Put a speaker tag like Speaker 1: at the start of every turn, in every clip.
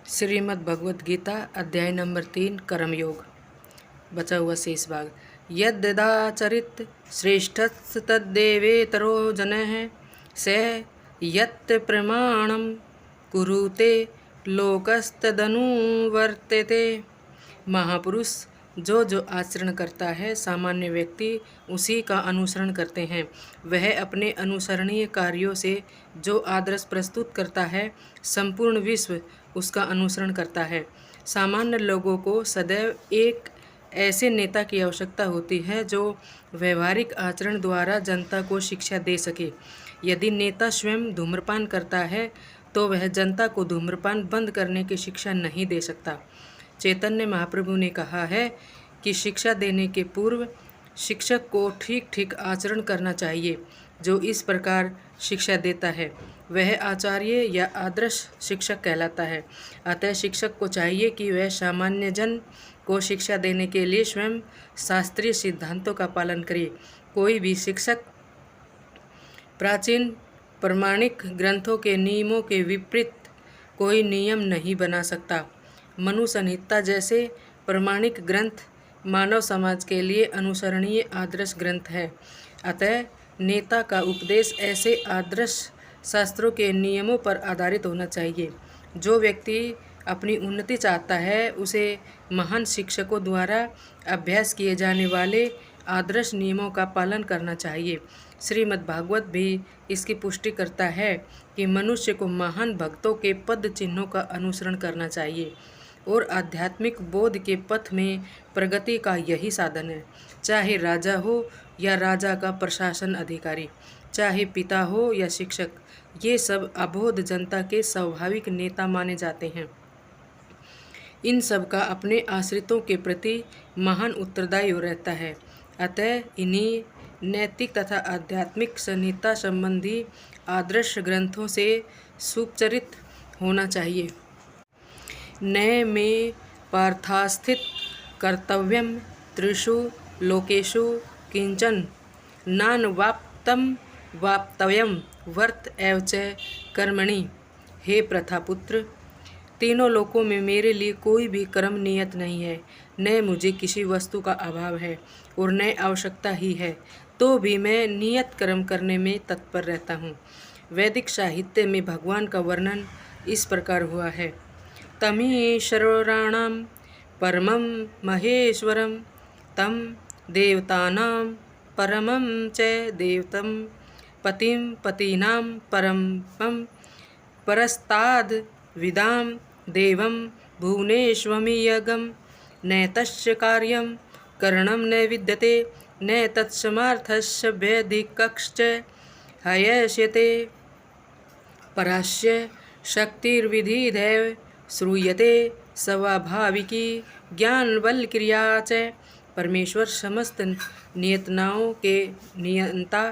Speaker 1: श्रीमद् भगवद गीता अध्याय नंबर 3 कर्मयोग। बचा हुआ शेष भाग। यद्यदाचरित श्रेष्ठस्तद्देवेतरो जनः स यत् प्रमाणं कुरुते लोकस्तदनुवर्तते। महापुरुष जो जो आचरण करता है सामान्य व्यक्ति उसी का अनुसरण करते हैं। वह अपने अनुसरणीय कार्यों से जो आदर्श प्रस्तुत करता है संपूर्ण विश्व उसका अनुसरण करता है। सामान्य लोगों को सदैव एक ऐसे नेता की आवश्यकता होती है जो व्यवहारिक आचरण द्वारा जनता को शिक्षा दे सके। यदि नेता स्वयं धूम्रपान करता है तो वह जनता को धूम्रपान बंद करने की शिक्षा नहीं दे सकता। चैतन्य महाप्रभु ने कहा है कि शिक्षा देने के पूर्व शिक्षक को ठीक ठीक आचरण करना चाहिए। जो इस प्रकार शिक्षा देता है वह आचार्य या आदर्श शिक्षक कहलाता है। अतः शिक्षक को चाहिए कि वह सामान्य जन को शिक्षा देने के लिए स्वयं शास्त्रीय सिद्धांतों का पालन करे। कोई भी शिक्षक प्राचीन प्रमाणिक ग्रंथों के नियमों के विपरीत कोई नियम नहीं बना सकता। मनु संहिता जैसे प्रमाणिक ग्रंथ मानव समाज के लिए अनुसरणीय आदर्श ग्रंथ है। अतः नेता का उपदेश ऐसे आदर्श शास्त्रों के नियमों पर आधारित होना चाहिए। जो व्यक्ति अपनी उन्नति चाहता है उसे महान शिक्षकों द्वारा अभ्यास किए जाने वाले आदर्श नियमों का पालन करना चाहिए। श्रीमद् भागवत भी इसकी पुष्टि करता है कि मनुष्य को महान भक्तों के पद चिन्हों का अनुसरण करना चाहिए और आध्यात्मिक बोध के पथ में प्रगति का यही साधन है। चाहे राजा हो या राजा का प्रशासन अधिकारी, चाहे पिता हो या शिक्षक, ये सब अबोध जनता के स्वाभाविक नेता माने जाते हैं। इन सब का अपने आश्रितों के प्रति महान उत्तरदायी रहता है। अतः इन्हीं नैतिक तथा आध्यात्मिक संहिता संबंधी आदर्श ग्रंथों से सुपचरित होना चाहिए। न मे पार्थास्थित कर्तव्यम त्रिषु लोकेषु किंचन नानवाप्तम वाप्तव्यम वर्त एव च कर्मणि। हे प्रथापुत्र, तीनों लोकों में मेरे लिए कोई भी कर्म नियत नहीं है। न मुझे किसी वस्तु का अभाव है और न आवश्यकता ही है, तो भी मैं नियत कर्म करने में तत्पर रहता हूँ। वैदिक साहित्य में भगवान का वर्णन इस प्रकार हुआ है। तमीश्वराणां परमं महेश्वरं तं देवतानां परमं च देवतं पतिं पतीनां परमं परस्ताद् विदां देवं भुवनेष्वमियगं न तस्य कार्यं करणं न विद्यते न तत्समर्थस्य वैदिकश्च हयस्यते। परास्य शक्तिर्विधिदैव श्रूयते स्वाभाविकी ज्ञानबलक्रिया च। परमेश्वर समस्त नियतनाओं के नियंता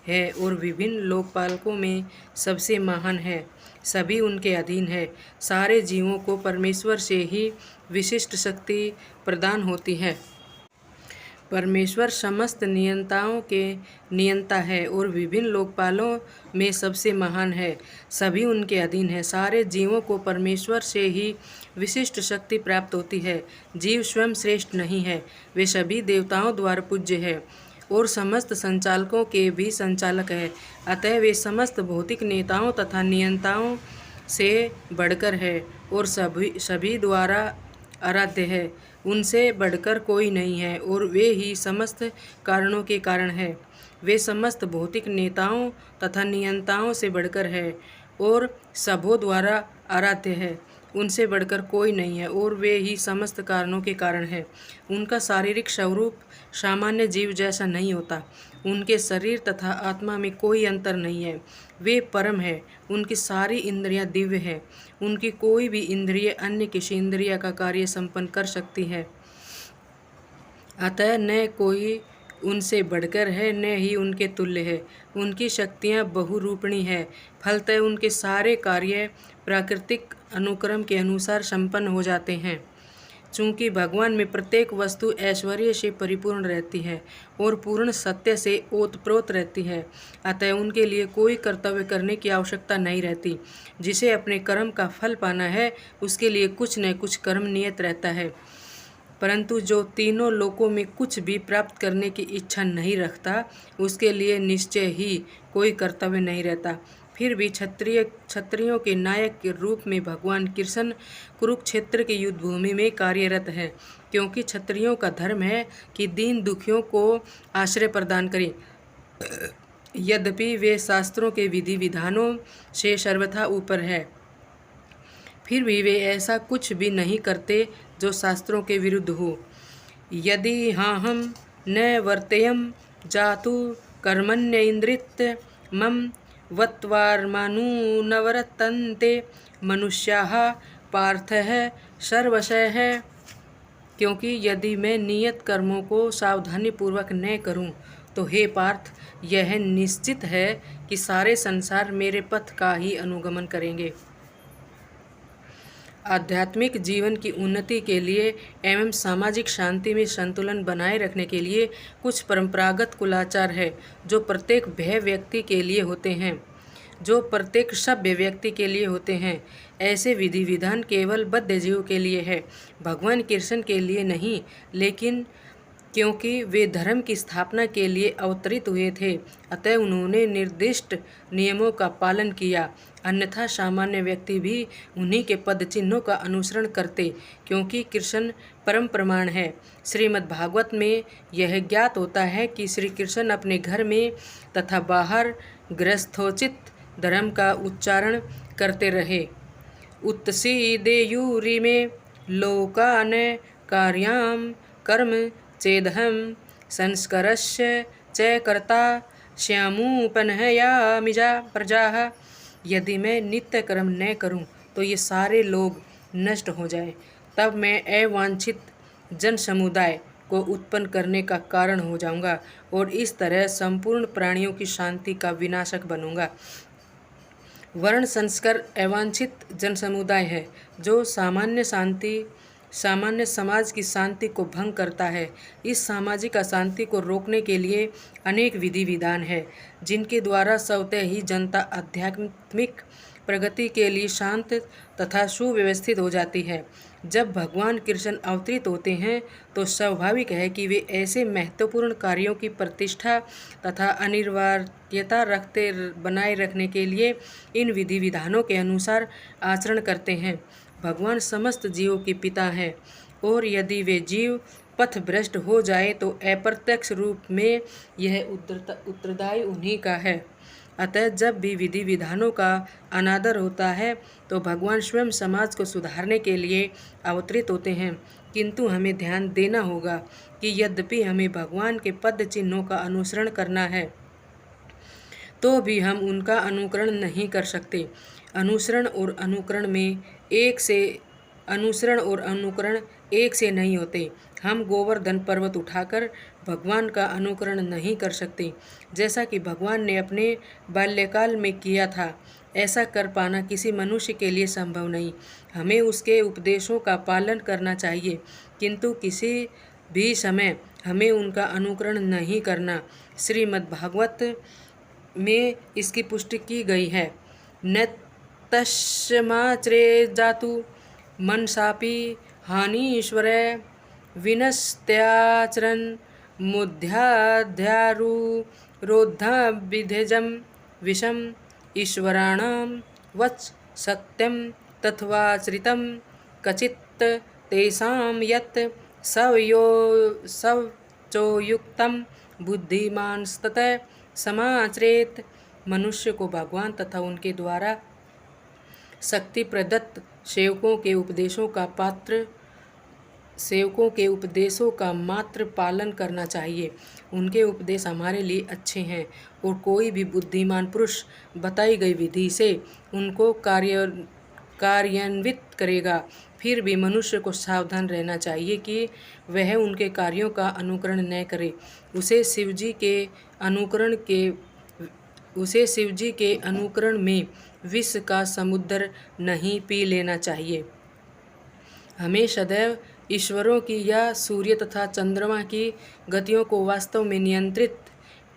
Speaker 1: है और विभिन्न लोकपालकों में सबसे महान है। सभी उनके अधीन है। सारे जीवों को परमेश्वर से ही विशिष्ट शक्ति प्रदान होती है। परमेश्वर समस्त नियंताओं के नियंता है और विभिन्न लोकपालों में सबसे महान है। सभी उनके अधीन है। सारे जीवों को परमेश्वर से ही विशिष्ट शक्ति प्राप्त होती है। जीव स्वयं श्रेष्ठ नहीं है, वे सभी देवताओं द्वारा पूज्य है और समस्त संचालकों के भी संचालक है। अतः वे समस्त भौतिक नेताओं तथा नियंताओं से बढ़कर है और सभी द्वारा आराध्य है। उनसे बढ़कर कोई नहीं है और वे ही समस्त कारणों के कारण है। वे समस्त भौतिक नेताओं तथा नियंताओं से बढ़कर है और सबों द्वारा आराध्य है। उनसे बढ़कर कोई नहीं है और वे ही समस्त कारणों के कारण है। उनका शारीरिक स्वरूप सामान्य जीव जैसा नहीं होता। उनके शरीर तथा आत्मा में कोई अंतर नहीं है। वे परम है। उनकी सारी इंद्रियां दिव्य है। उनकी कोई भी इंद्रिय अन्य किसी इंद्रिय का कार्य संपन्न कर सकती है। अतः न कोई उनसे बढ़कर है न ही उनके तुल्य है। उनकी शक्तियाँ बहुरूपिणी है। फलतः उनके सारे कार्य प्राकृतिक अनुक्रम के अनुसार संपन्न हो जाते हैं। चूँकि भगवान में प्रत्येक वस्तु ऐश्वर्य से परिपूर्ण रहती है और पूर्ण सत्य से ओतप्रोत रहती है, अतः उनके लिए कोई कर्तव्य करने की आवश्यकता नहीं रहती। जिसे अपने कर्म का फल पाना है उसके लिए कुछ न कुछ कर्म नियत रहता है, परंतु जो तीनों लोकों में कुछ भी प्राप्त करने की इच्छा नहीं रखता उसके लिए निश्चय ही कोई कर्तव्य नहीं रहता। फिर भी क्षत्रियों के नायक के रूप में भगवान कृष्ण कुरुक्षेत्र के युद्ध भूमि में कार्यरत है, क्योंकि क्षत्रियों का धर्म है कि दीन दुखियों को आश्रय प्रदान करें। यद्यपि वे शास्त्रों के विधि विधानों से सर्वथा ऊपर है, फिर भी वे ऐसा कुछ भी नहीं करते जो शास्त्रों के विरुद्ध हो। यदि हाँ हम न वर्तेयम जातु कर्मण्य इंद्रित मम वत्वार्मानुनवर्तन्ते मनुष्याः पार्थः सर्वशः। क्योंकि यदि मैं नियत कर्मों को सावधानीपूर्वक न करूं, तो हे पार्थ, यह निश्चित है कि सारे संसार मेरे पथ का ही अनुगमन करेंगे। आध्यात्मिक जीवन की उन्नति के लिए एवं सामाजिक शांति में संतुलन बनाए रखने के लिए कुछ परंपरागत कुलाचार है जो प्रत्येक सभ्य व्यक्ति के लिए होते हैं। ऐसे विधि विधान केवल बद्ध जीव के लिए है, भगवान कृष्ण के लिए नहीं, लेकिन क्योंकि वे धर्म की स्थापना के लिए अवतरित हुए थे, अतः उन्होंने निर्दिष्ट नियमों का पालन किया। अन्यथा सामान्य व्यक्ति भी उन्हीं के पद चिन्हों का अनुसरण करते, क्योंकि कृष्ण परम प्रमाण है। श्रीमद् भागवत में यह ज्ञात होता है कि श्री कृष्ण अपने घर में तथा बाहर गृहस्थोचित धर्म का उच्चारण करते रहे। उत्सीदेयुरिमे लोकान कार्यां कर्म चेदहं संस्करस्य च कर्ता श्यामुपनहयामिजा प्रजाः। यदि मैं नित्य कर्म न करूं तो ये सारे लोग नष्ट हो जाएं, तब मैं अवांछित जन समुदाय को उत्पन्न करने का कारण हो जाऊंगा और इस तरह संपूर्ण प्राणियों की शांति का विनाशक बनूंगा। वर्ण संस्कार अवांछित जनसमुदाय है जो सामान्य समाज की शांति को भंग करता है। इस सामाजिक अशांति को रोकने के लिए अनेक विधि विधान है, जिनके द्वारा स्वतः ही जनता आध्यात्मिक प्रगति के लिए शांत तथा सुव्यवस्थित हो जाती है। जब भगवान कृष्ण अवतरित होते हैं तो स्वाभाविक है कि वे ऐसे महत्वपूर्ण कार्यों की प्रतिष्ठा तथा अनिवार्यता बनाए रखने के लिए इन विधि विधानों के अनुसार आचरण करते हैं। भगवान समस्त जीवों के पिता हैं और यदि वे जीव पथभ्रष्ट हो जाए तो अप्रत्यक्ष रूप में यह उत्तरदायी उन्हीं का है। अतः जब भी विधि विधानों का अनादर होता है तो भगवान स्वयं समाज को सुधारने के लिए अवतरित होते हैं, किंतु हमें ध्यान देना होगा कि यद्यपि हमें भगवान के पद चिन्हों का अनुसरण करना है, तो भी हम उनका अनुकरण नहीं कर सकते। अनुसरण और अनुकरण एक से नहीं होते। हम गोवर्धन पर्वत उठाकर भगवान का अनुकरण नहीं कर सकते, जैसा कि भगवान ने अपने बाल्यकाल में किया था। ऐसा कर पाना किसी मनुष्य के लिए संभव नहीं। हमें उसके उपदेशों का पालन करना चाहिए, किंतु किसी भी समय हमें उनका अनुकरण नहीं करना। श्रीमद् भागवत में इसकी पुष्टि की गई है। न तस्माच्रे जातु मनसापि हानीश्वर विनस्त्याचरन् मुद्ध्याध्यारोद्धाभिधेजं विषम ईश्वराणां वच सत्यं तथ्वाचरितं कचित् तेषां यत् सवचोयुक्तं बुद्धिमांस्ततः समाचरेत्। मनुष्य को भगवान तथा उनके द्वारा शक्ति प्रदत्त सेवकों के उपदेशों का मात्र पालन करना चाहिए। उनके उपदेश हमारे लिए अच्छे हैं और कोई भी बुद्धिमान पुरुष बताई गई विधि से उनको कार्यान्वित करेगा। फिर भी मनुष्य को सावधान रहना चाहिए कि वह उनके कार्यों का अनुकरण न करे। उसे शिवजी के अनुकरण में विष का समुद्र नहीं पी लेना चाहिए। हमें सदैव ईश्वरों की या सूर्य तथा चंद्रमा की गतियों को वास्तव में नियंत्रित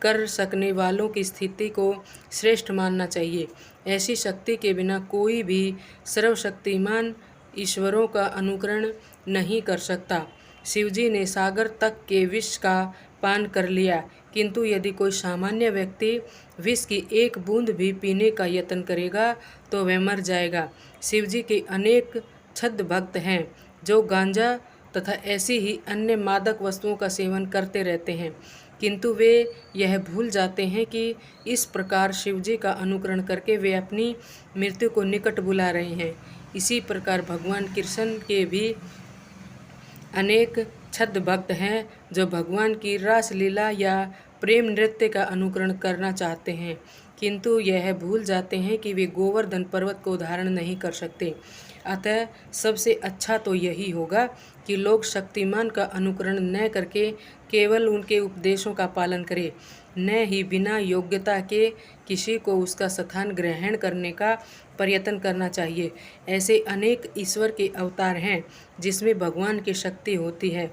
Speaker 1: कर सकने वालों की स्थिति को श्रेष्ठ मानना चाहिए। ऐसी शक्ति के बिना कोई भी सर्वशक्तिमान ईश्वरों का अनुकरण नहीं कर सकता। शिवजी ने सागर तक के विष का पान कर लिया, किंतु यदि कोई सामान्य व्यक्ति विष की एक बूंद भी पीने का यत्न करेगा तो वह मर जाएगा। शिवजी के अनेक छद्म भक्त हैं जो गांजा तथा ऐसी ही अन्य मादक वस्तुओं का सेवन करते रहते हैं, किंतु वे यह भूल जाते हैं कि इस प्रकार शिवजी का अनुकरण करके वे अपनी मृत्यु को निकट बुला रहे हैं। इसी प्रकार भगवान कृष्ण के भी अनेक छद्म भक्त हैं जो भगवान की रासलीला या प्रेम नृत्य का अनुकरण करना चाहते हैं, किंतु यह भूल जाते हैं कि वे गोवर्धन पर्वत को धारण नहीं कर सकते। अतः सबसे अच्छा तो यही होगा कि लोग शक्तिमान का अनुकरण न करके केवल उनके उपदेशों का पालन करें, न ही बिना योग्यता के किसी को उसका स्थान ग्रहण करने का प्रयत्न करना चाहिए। ऐसे अनेक ईश्वर के अवतार हैं जिसमें भगवान की शक्ति होती है।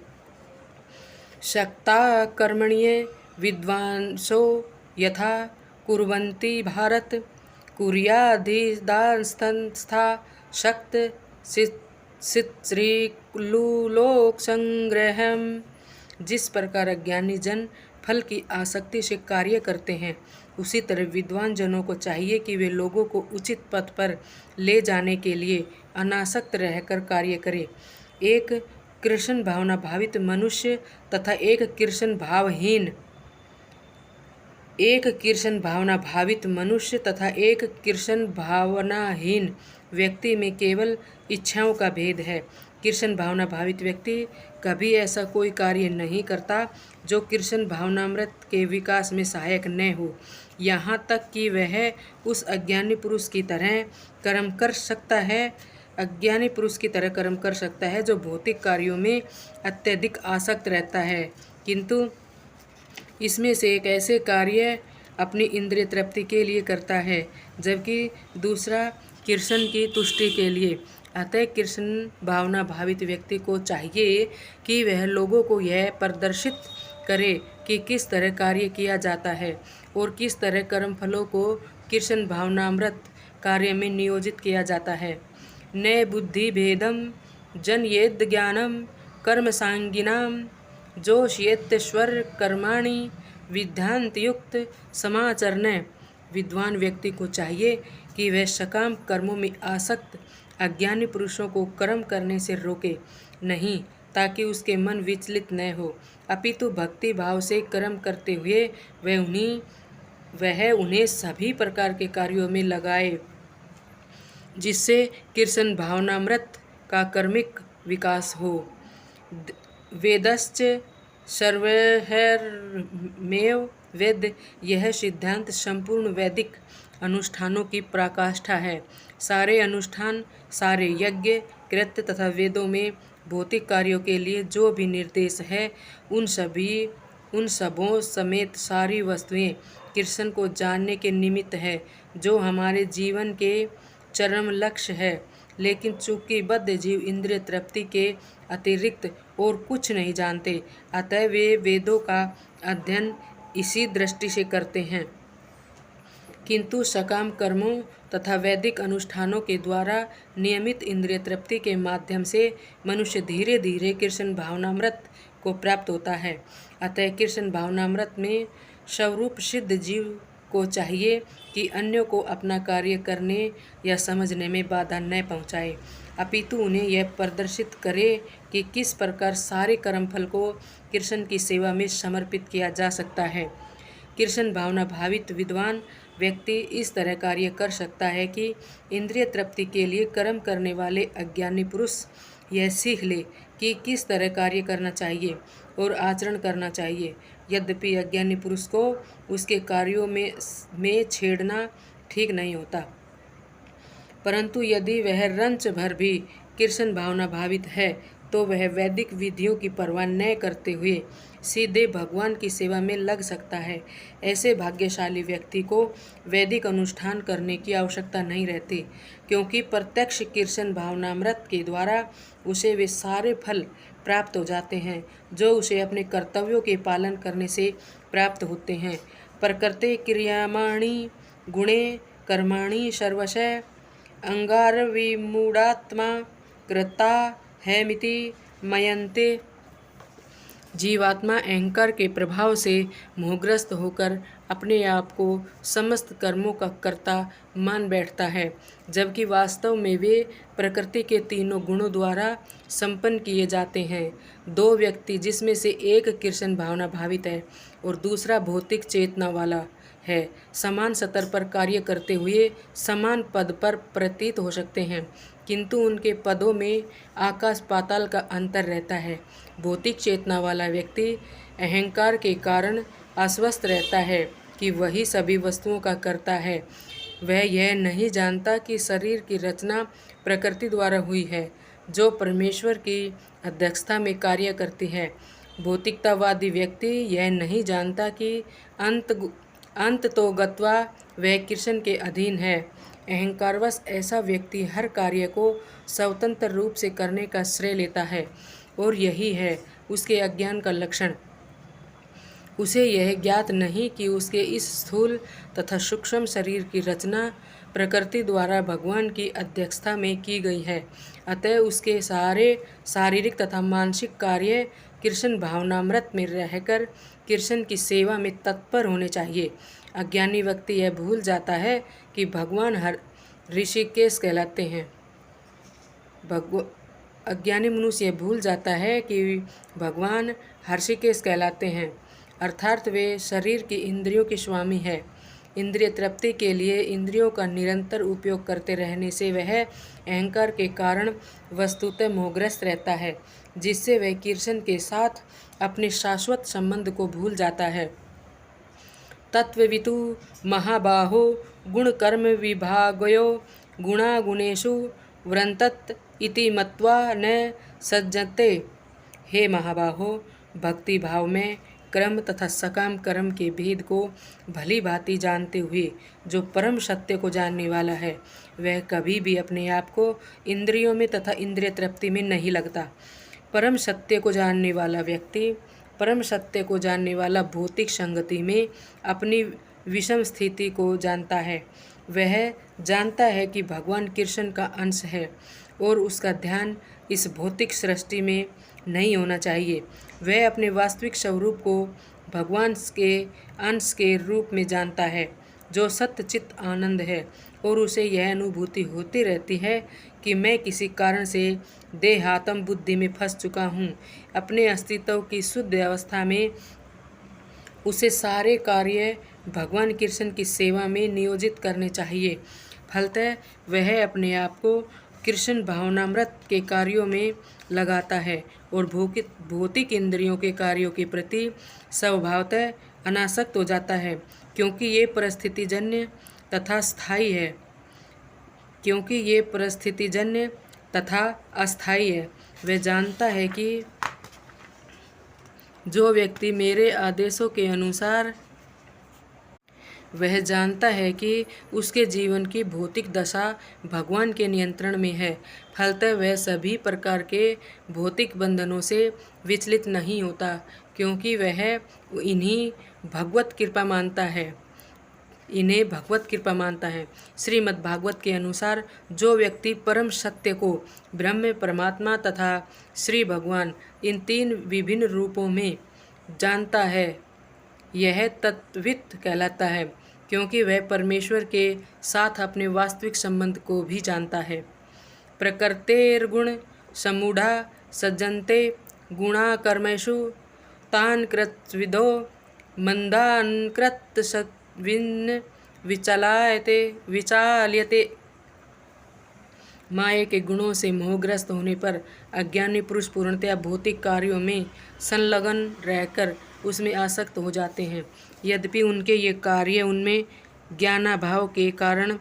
Speaker 1: शक्ता कर्मण्ये विद्वांसो यथा कुर्वन्ति भारत कुर्याधिदास्तथा शक्त श्रीलोक संग्रहम। जिस प्रकार अज्ञानी जन फल की आसक्ति से कार्य करते हैं, उसी तरह विद्वान जनों को चाहिए कि वे लोगों को उचित पथ पर ले जाने के लिए अनासक्त रहकर कार्य करें। एक कृष्ण भावना भावित मनुष्य तथा एक कृष्ण भावनाहीन व्यक्ति में केवल इच्छाओं का भेद है। कृष्ण भावना भावित व्यक्ति कभी ऐसा कोई कार्य नहीं करता जो कृष्ण भावनामृत के विकास में सहायक न हो। यहाँ तक कि वह उस अज्ञानी पुरुष की तरह कर्म कर सकता है जो भौतिक कार्यों में अत्यधिक आसक्त रहता है, किंतु इसमें से एक ऐसे कार्य अपनी इंद्रिय तृप्ति के लिए करता है, जबकि दूसरा कृष्ण की तुष्टि के लिए। अतः कृष्ण भावना भावित व्यक्ति को चाहिए कि वह लोगों को यह प्रदर्शित करे कि किस तरह कार्य किया जाता है और किस तरह कर्म फलों को कृष्ण भावनामृत कार्य में नियोजित किया जाता है। न बुद्धि भेदम जनयेद ज्ञानम कर्म सांगिनाम जोशयेत्श्वर कर्माणि विद्यांतयुक्त समाचरण। विद्वान व्यक्ति को चाहिए कि वह सकाम कर्मों में आसक्त अज्ञानी पुरुषों को कर्म करने से रोके नहीं, ताकि उसके मन विचलित न हो, अपितु भक्ति भाव से कर्म करते हुए वह उन्हें सभी प्रकार के कार्यों में लगाए, जिससे कृष्ण भावनामृत का कर्मिक विकास हो। वेदश्च सर्वैर्मेव वेद। यह सिद्धांत संपूर्ण वैदिक अनुष्ठानों की पराकाष्ठा है। सारे अनुष्ठान, सारे यज्ञ, कृत्य तथा वेदों में भौतिक कार्यों के लिए जो भी निर्देश है, उन सबों समेत सारी वस्तुएं कृष्ण को जानने के निमित्त है, जो हमारे जीवन के चरम लक्ष्य है। लेकिन चूंकि बद्ध जीव इंद्रिय तृप्ति के अतिरिक्त और कुछ नहीं जानते, अतः वे वेदों का अध्ययन इसी दृष्टि से करते हैं, किंतु सकाम कर्मों तथा वैदिक अनुष्ठानों के द्वारा नियमित इंद्रिय तृप्ति के माध्यम से मनुष्य धीरे धीरे कृष्ण भावनामृत को प्राप्त होता है। अतः कृष्ण भावनामृत में स्वरूप सिद्ध जीव को चाहिए कि अन्यों को अपना कार्य करने या समझने में बाधा न पहुँचाए, अपितु उन्हें यह प्रदर्शित करे कि किस प्रकार सारे कर्मफल को कृष्ण की सेवा में समर्पित किया जा सकता है। कृष्ण भावना भावित विद्वान व्यक्ति इस तरह कार्य कर सकता है कि इंद्रिय तृप्ति के लिए कर्म करने वाले अज्ञानी पुरुष यह सीख ले कि किस तरह कार्य करना चाहिए और आचरण करना चाहिए। यद्यपि अज्ञानी पुरुष को उसके कार्यों में छेड़ना ठीक नहीं होता, परंतु यदि वह रंच भर भी कृष्ण भावना भावित है तो वह वैदिक विधियों की परवाह न करते हुए सीधे भगवान की सेवा में लग सकता है। ऐसे भाग्यशाली व्यक्ति को वैदिक अनुष्ठान करने की आवश्यकता नहीं रहती, क्योंकि प्रत्यक्ष कृष्ण भावनामृत के द्वारा उसे वे सारे फल प्राप्त हो जाते हैं जो उसे अपने कर्तव्यों के पालन करने से प्राप्त होते हैं। प्रकृते क्रियामाणि गुणे कर्माणि सर्वशः अंगार विमूढ़ात्मा कृता है मिति मयन्ते। जीवात्मा अहंकार के प्रभाव से मोहग्रस्त होकर अपने आप को समस्त कर्मों का कर्ता मान बैठता है, जबकि वास्तव में वे प्रकृति के तीनों गुणों द्वारा संपन्न किए जाते हैं। दो व्यक्ति जिसमें से एक कृष्ण भावना भावित है और दूसरा भौतिक चेतना वाला है, समान स्तर पर कार्य करते हुए समान पद पर प्रतीत हो सकते हैं, किंतु उनके पदों में आकाश पाताल का अंतर रहता है। भौतिक चेतना वाला व्यक्ति अहंकार के कारण आश्वस्त रहता है कि वही सभी वस्तुओं का कर्ता है। वह यह नहीं जानता कि शरीर की रचना प्रकृति द्वारा हुई है, जो परमेश्वर की अध्यक्षता में कार्य करती है। भौतिकतावादी व्यक्ति यह नहीं जानता कि अंत तो गत्वा वह कृष्ण के अधीन है। अहंकारवश ऐसा व्यक्ति हर कार्य को स्वतंत्र रूप से करने का श्रेय लेता है, और यही है उसके अज्ञान का लक्षण। उसे यह ज्ञात नहीं कि उसके इस स्थूल तथा सूक्ष्म शरीर की रचना प्रकृति द्वारा भगवान की अध्यक्षता में की गई है। अतः उसके सारे शारीरिक तथा मानसिक कार्य कृष्ण भावनामृत में रहकर कृष्ण की सेवा में तत्पर होने चाहिए। अज्ञानी व्यक्ति यह भूल जाता है कि भगवान हर ऋषिकेश कहलाते हैं। अज्ञानी मनुष्य भूल जाता है कि भगवान हर्षिकेश कहलाते हैं, अर्थात वे शरीर की इंद्रियों के स्वामी है। इंद्रिय तृप्ति के लिए इंद्रियों का निरंतर उपयोग करते रहने से वह अहंकार के कारण वस्तुतः मोहग्रस्त रहता है, जिससे वह कृष्ण के साथ अपने शाश्वत संबंध को भूल जाता है। तत्त्ववितु महाबाहो गुण कर्म विभागयो गुणा गुणेषु वृंतत इति मत्वा न सज्जते। हे महाबाहो, भक्ति भाव में कर्म तथा सकाम कर्म के भेद को भली भांति जानते हुए जो परम सत्य को जानने वाला है, वह कभी भी अपने आप को इंद्रियों में तथा इंद्रिय तृप्ति में नहीं लगता। परम सत्य को जानने वाला व्यक्ति, परम सत्य को जानने वाला भौतिक संगति में अपनी विषम स्थिति को जानता है। वह जानता है कि भगवान कृष्ण का अंश है और उसका ध्यान इस भौतिक सृष्टि में नहीं होना चाहिए। वह अपने वास्तविक स्वरूप को भगवान के अंश के रूप में जानता है, जो सत्य चित्त आनंद है, और उसे यह अनुभूति होती रहती है कि मैं किसी कारण से देहात्म बुद्धि में फंस चुका हूँ। अपने अस्तित्व की शुद्ध अवस्था में उसे सारे कार्य भगवान कृष्ण की सेवा में नियोजित करने चाहिए। फलतः वह अपने आप को कृष्ण भावनामृत के कार्यों में लगाता है और भौतिक इंद्रियों के कार्यों के प्रति स्वभावतः अनासक्त हो जाता है, क्योंकि ये परिस्थितिजन्य तथा अस्थायी है। वह जानता है कि जो व्यक्ति मेरे आदेशों के अनुसार वह जानता है कि उसके जीवन की भौतिक दशा भगवान के नियंत्रण में है। फलतः वह सभी प्रकार के भौतिक बंधनों से विचलित नहीं होता, क्योंकि वह इन्हें भगवत कृपा मानता है। श्रीमद् भागवत के अनुसार जो व्यक्ति परम सत्य को ब्रह्म, परमात्मा तथा श्री भगवान इन तीन विभिन्न रूपों में जानता है, यह तत्त्ववित् कहलाता है, क्योंकि वह परमेश्वर के साथ अपने वास्तविक संबंध को भी जानता है। प्रकृतेर्गुण समूढ़ा सज्जन्ते गुणा कर्मेषु तान् कृतविदो मंदान्कृत सद्विन् विचाल्यते। माया के गुणों से मोहग्रस्त होने पर अज्ञानी पुरुष पूर्णतया भौतिक कार्यों में संलग्न रहकर उसमें आसक्त हो जाते हैं। यद्यपि उनके ये कार्य उनमें ज्ञानाभाव के कारण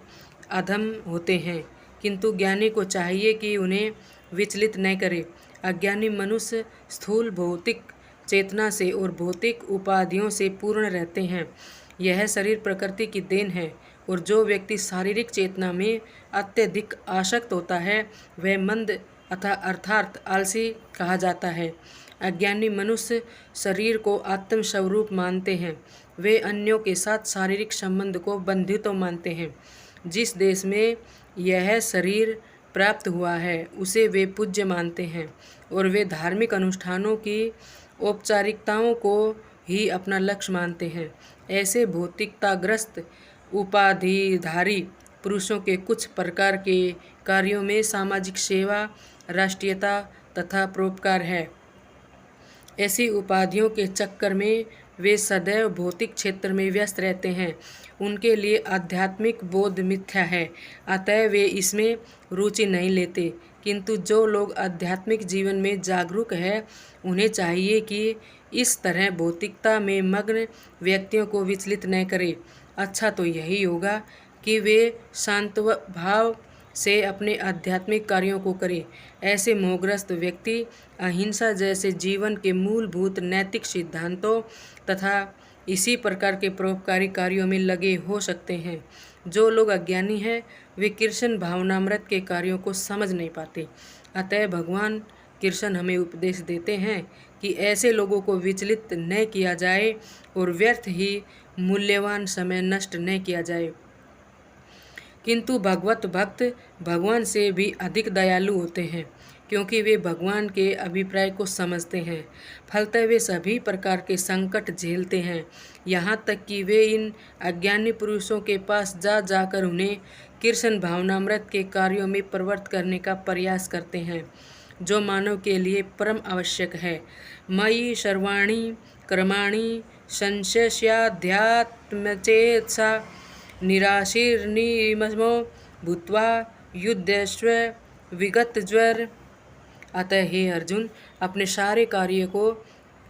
Speaker 1: अधम होते हैं, किंतु ज्ञानी को चाहिए कि उन्हें विचलित न करे। अज्ञानी मनुष्य स्थूल भौतिक चेतना से और भौतिक उपाधियों से पूर्ण रहते हैं। यह शरीर प्रकृति की देन है और जो व्यक्ति शारीरिक चेतना में अत्यधिक आसक्त होता है वह मंद अर्थात आलसी कहा जाता है। अज्ञानी मनुष्य शरीर को आत्म स्वरूप मानते हैं। वे अन्यों के साथ शारीरिक संबंध को बंधुत्व मानते हैं। जिस देश में यह शरीर प्राप्त हुआ है उसे वे पूज्य मानते हैं और वे धार्मिक अनुष्ठानों की औपचारिकताओं को ही अपना लक्ष्य मानते हैं। ऐसे भौतिकताग्रस्त उपाधिधारी पुरुषों के कुछ प्रकार के कार्यों में सामाजिक सेवा, राष्ट्रीयता तथा परोपकार है। ऐसी उपाधियों के चक्कर में वे सदैव भौतिक क्षेत्र में व्यस्त रहते हैं। उनके लिए आध्यात्मिक बोध मिथ्या है, अतः वे इसमें रुचि नहीं लेते। किंतु जो लोग आध्यात्मिक जीवन में जागरूक हैं उन्हें चाहिए कि इस तरह भौतिकता में मग्न व्यक्तियों को विचलित न करें। अच्छा तो यही होगा कि वे शांत भाव से अपने आध्यात्मिक कार्यों को करें। ऐसे मोहग्रस्त व्यक्ति अहिंसा जैसे जीवन के मूलभूत नैतिक सिद्धांतों तथा इसी प्रकार के परोपकारी कार्यों में लगे हो सकते हैं। जो लोग अज्ञानी हैं वे कृष्ण भावनामृत के कार्यों को समझ नहीं पाते। अतः भगवान कृष्ण हमें उपदेश देते हैं कि ऐसे लोगों को विचलित न किया जाए और व्यर्थ ही मूल्यवान समय नष्ट न किया जाए। किंतु भगवत भक्त भगवान से भी अधिक दयालु होते हैं क्योंकि वे भगवान के अभिप्राय को समझते हैं। फलतः वे सभी प्रकार के संकट झेलते हैं, यहाँ तक कि वे इन अज्ञानी पुरुषों के पास जा जाकर उन्हें कृष्ण भावनामृत के कार्यों में प्रवृत्त करने का प्रयास करते हैं, जो मानव के लिए परम आवश्यक है। मयि सर्वाणि कर्माणि संशयाध्यात्मचेतसा निराशीर्निममो भूत्वा युध्यस्व विगतज्वर। अतः हे अर्जुन, अपने सारे कार्य को